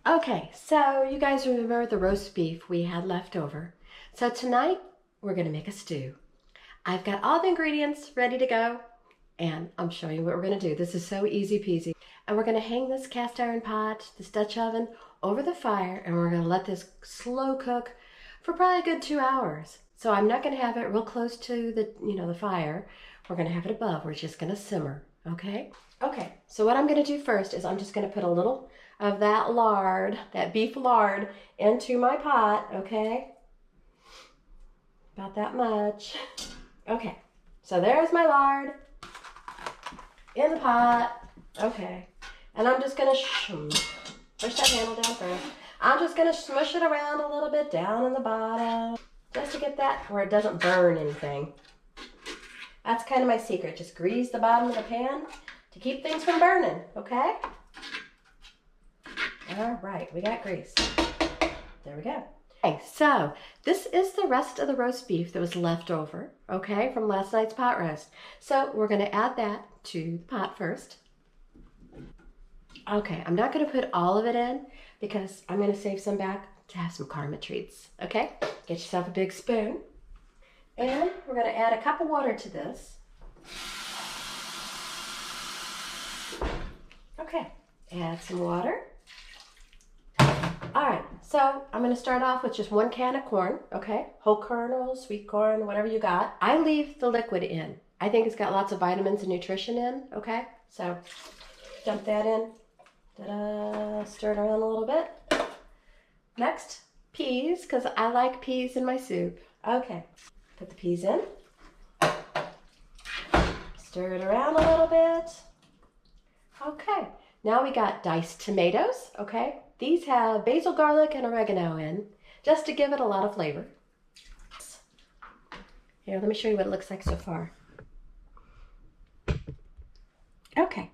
Okay, so you guys remember the roast beef we had left over. So tonight we're gonna make a stew. I've got all the ingredients ready to go and I'm showing you what we're gonna do. This is so easy peasy. And we're gonna hang this cast iron pot, this Dutch oven, over the fire and we're gonna let this slow cook for probably a good 2 hours. So I'm not gonna have it real close to the fire. We're gonna have it above. We're just gonna simmer, okay? Okay, so what I'm gonna do first is I'm just gonna put a little of that lard, that beef lard, into my pot, okay? About that much. Okay, so there's my lard in the pot. Okay, and I'm just gonna push that handle down first. I'm just gonna smush it around a little bit down in the bottom, just to get that where it doesn't burn anything. That's kind of my secret. Just grease the bottom of the pan to keep things from burning, okay? All right, we got grease. There we go. Okay, so this is the rest of the roast beef that was left over, okay, from last night's pot roast. So we're gonna add that to the pot first. Okay, I'm not gonna put all of it in because I'm gonna save some back to have some karma treats, okay? Get yourself a big spoon. And we're gonna add a cup of water to this. Okay, add some water. All right, so I'm gonna start off with just 1 can of corn, okay? Whole kernel, sweet corn, whatever you got. I leave the liquid in. I think it's got lots of vitamins and nutrition in, okay? So dump that in. Ta-da, stir it around a little bit. Next, peas, because I like peas in my soup. Okay, put the peas in. Stir it around a little bit. Okay, now we got diced tomatoes, okay? These have basil, garlic, and oregano in, just to give it a lot of flavor. Here, let me show you what it looks like so far. Okay,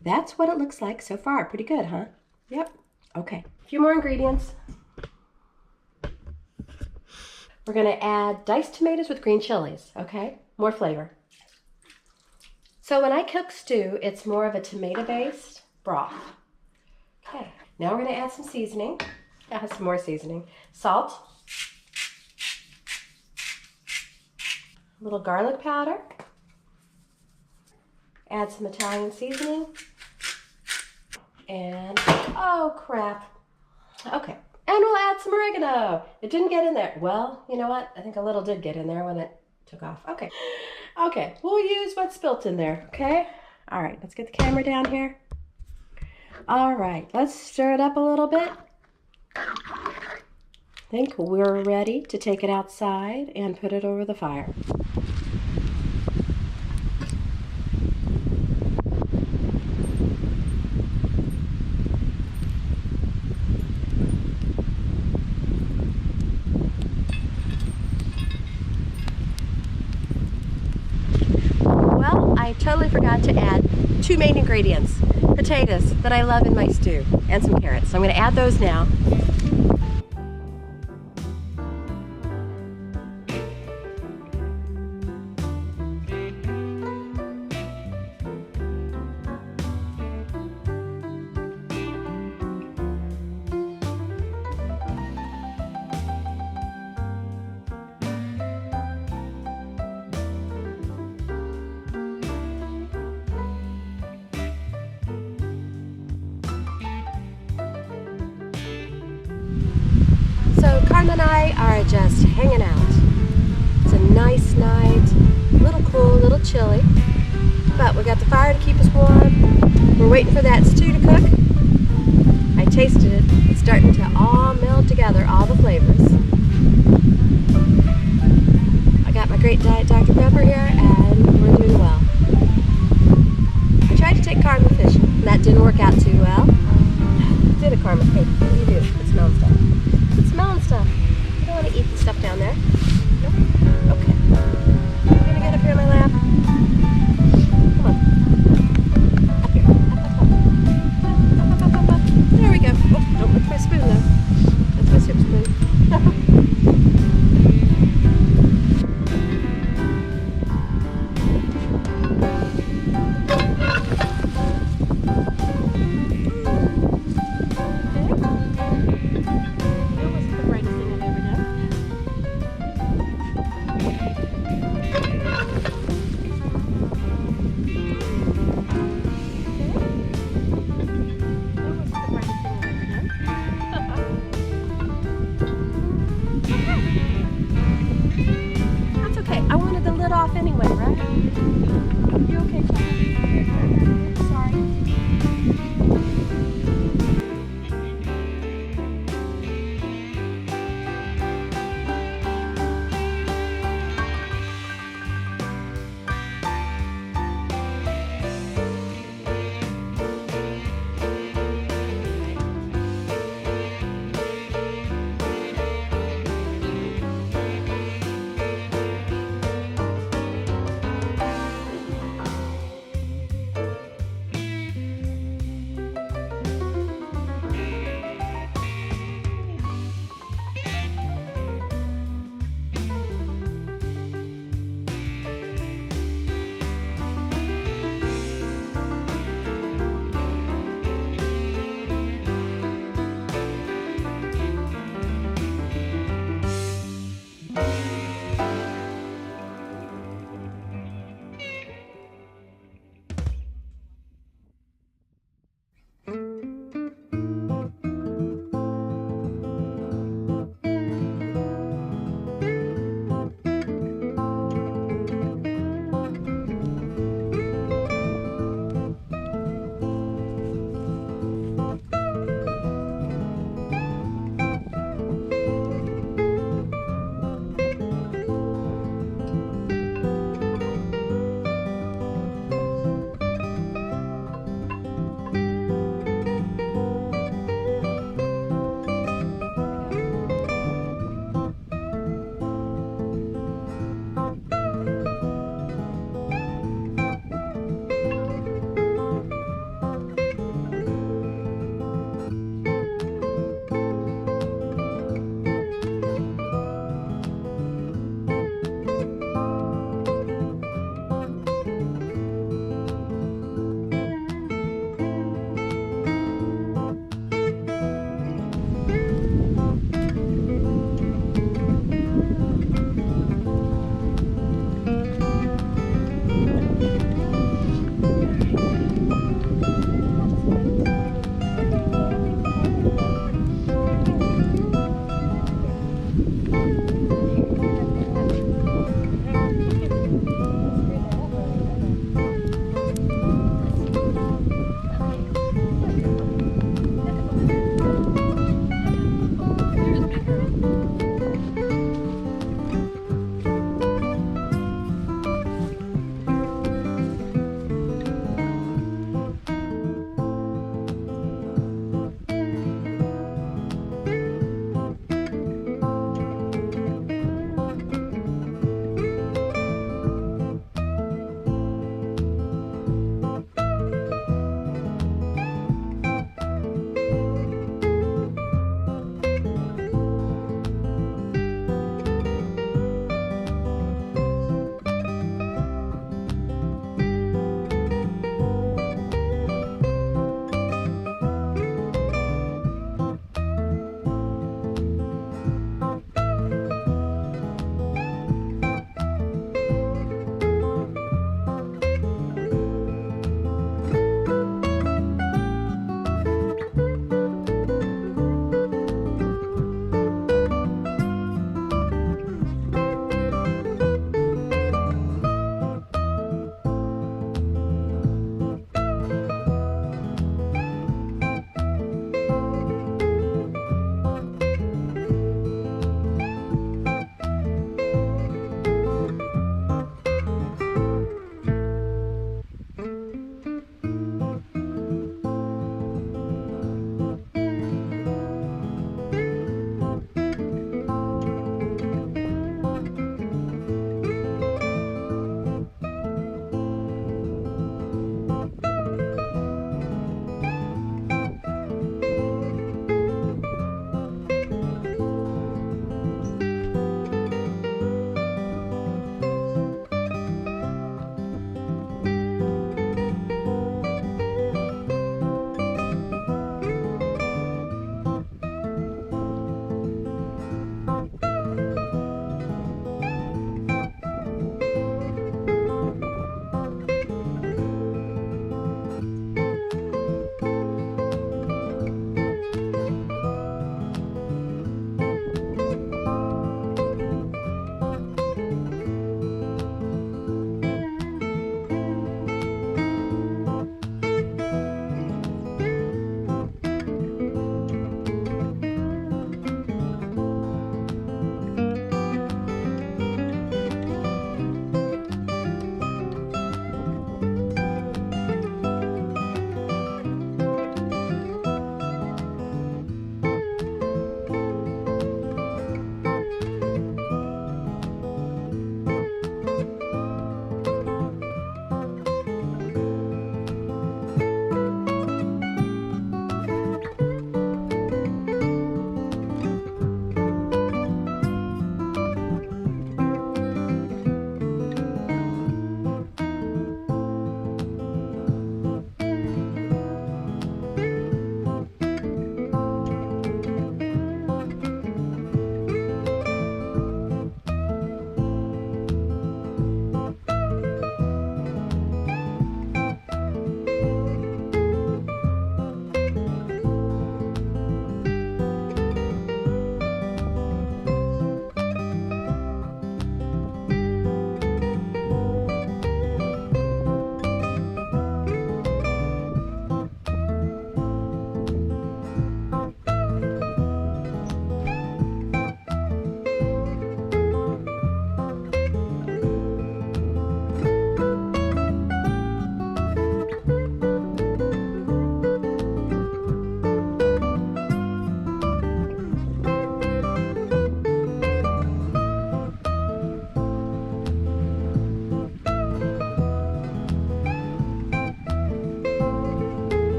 that's what it looks like so far. Pretty good, huh? Yep. Okay, a few more ingredients. We're gonna add diced tomatoes with green chilies, okay? More flavor. So when I cook stew, it's more of a tomato-based broth. Okay, now we're gonna add some seasoning. Some more seasoning. Salt. A little garlic powder. Add some Italian seasoning. And, oh crap. Okay, and we'll add some oregano. It didn't get in there. Well, you know what? I think a little did get in there when it took off. Okay, okay, we'll use what's spilt in there, okay? All right, let's get the camera down here. All right, let's stir it up a little bit. I think we're ready to take it outside and put it over the fire. Well, I totally forgot to add 2 main ingredients. Potatoes that I love in my stew, and some carrots. So I'm going to add those now. So Carmen and I are just hanging out. It's a nice night, a little cool, a little chilly, but we got the fire to keep us warm. We're waiting for that stew to cook. I tasted it. It's starting to all meld together, all the flavors. I got my great Diet Dr. Pepper here, and we're doing well. I tried to take Carmen fishing, and that didn't work out too well. Did it, Carmen? Hey, what do you do? It's smelling stuff. It's smelling stuff. You don't want to eat the stuff down there. Nope. Okay. You're gonna get up here in my lap. Come on. Up here. Up. There we go. Oh, don't lick my spoon though. That's my soup spoon. right. You okay, Clyde?